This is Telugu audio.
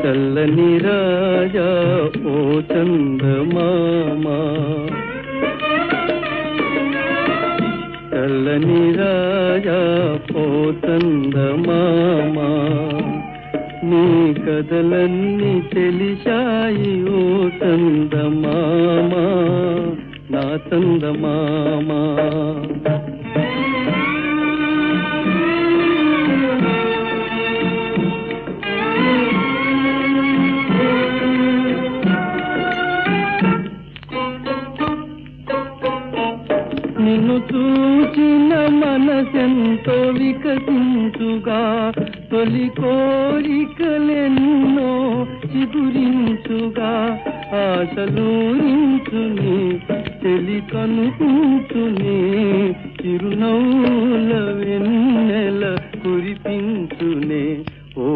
చల్లని రాజా ఓ చందమామా, చల్లని రాజా ఓ చందమామా, నీ కథలన్నీ తెలిసాయి ఓ చందమామా, నా చందమామా. నిన్ను చూసిన మనసెంతో వికసించుగా, తొలి కోరికలెన్నో చిగురించుగా, ఆశలూరించుని తెలి కనుకుంచుని, చిరునవ్వుల వెన్నెల కురిపించునే ఓ